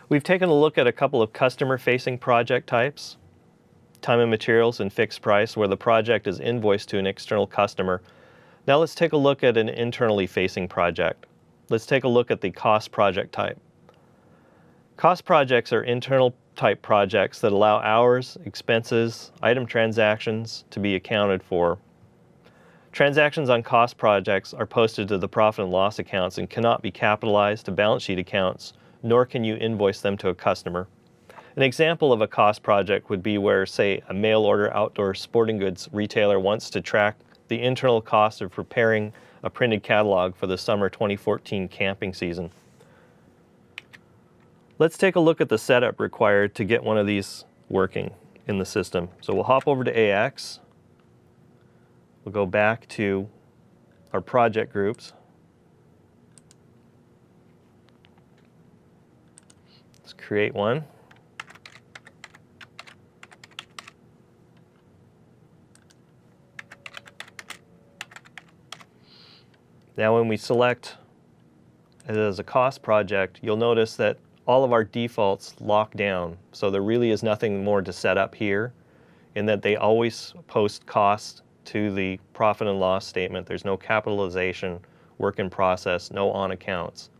We've taken a look at a couple of customer-facing project types, time and materials and fixed price, where the project is invoiced to an external customer. Now let's take a look at an internally facing project. Let's take a look at the cost project type. Cost projects are internal type projects that allow hours, expenses, item transactions to be accounted for. Transactions on cost projects are posted to the profit and loss accounts and cannot be capitalized to balance sheet accounts, nor can you invoice them to a customer. An example of a cost project would be where, say, a mail order outdoor sporting goods retailer wants to track the internal cost of preparing a printed catalog for the summer 2014 camping season. Let's take a look at the setup required to get one of these working in the system. So we'll hop over to AX. We'll go back to our project groups. Let's create one. Now when we select it as a cost project, you'll notice that all of our defaults lock down. So there really is nothing more to set up here, in that they always post cost to the profit and loss statement. There's no capitalization, work in process, no on accounts.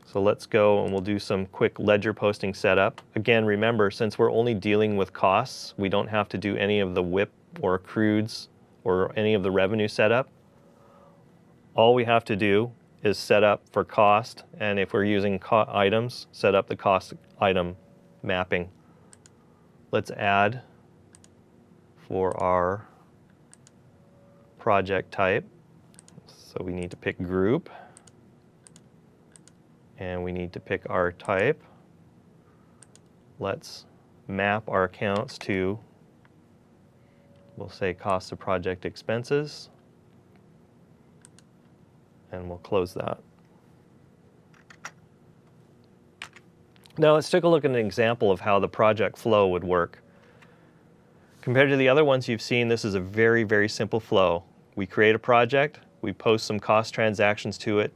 So let's go and we'll do some quick ledger posting setup. Again, remember, since we're only dealing with costs, we don't have to do any of the WIP or accrueds or any of the revenue setup. All we have to do is set up for cost, and if we're using items, set up the cost item mapping. Let's add for our project type. So we need to pick group, and we need to pick our type. Let's map our accounts to, we'll say cost of project expenses, and we'll close that. Now let's take a look at an example of how the project flow would work. Compared to the other ones you've seen, this is a very, very simple flow. We create a project, we post some cost transactions to it,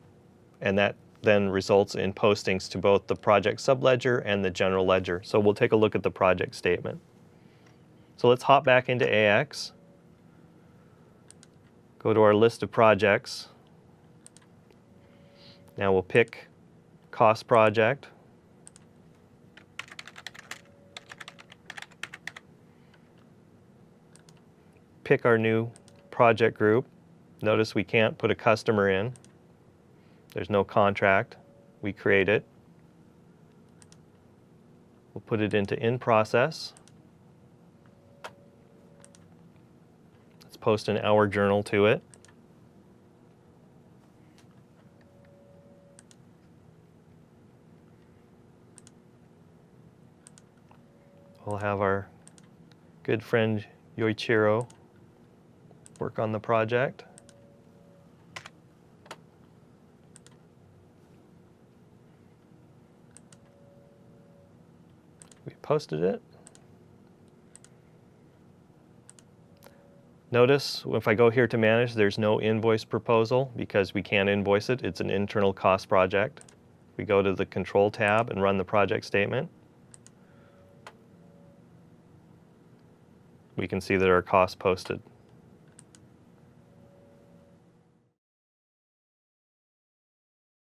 and that then results in postings to both the project subledger and the general ledger. So we'll take a look at the project statement. So let's hop back into AX, go to our list of projects. Now we'll pick cost project. Pick our new project group. Notice we can't put a customer in. There's no contract. We create it. We'll put it into in process. Let's post an hour journal to it. We'll have our good friend Yoichiro work on the project. We posted it. Notice if I go here to manage, there's no invoice proposal because we can't invoice it. It's an internal cost project. We go to the control tab and run the project statement. We can see that our cost posted.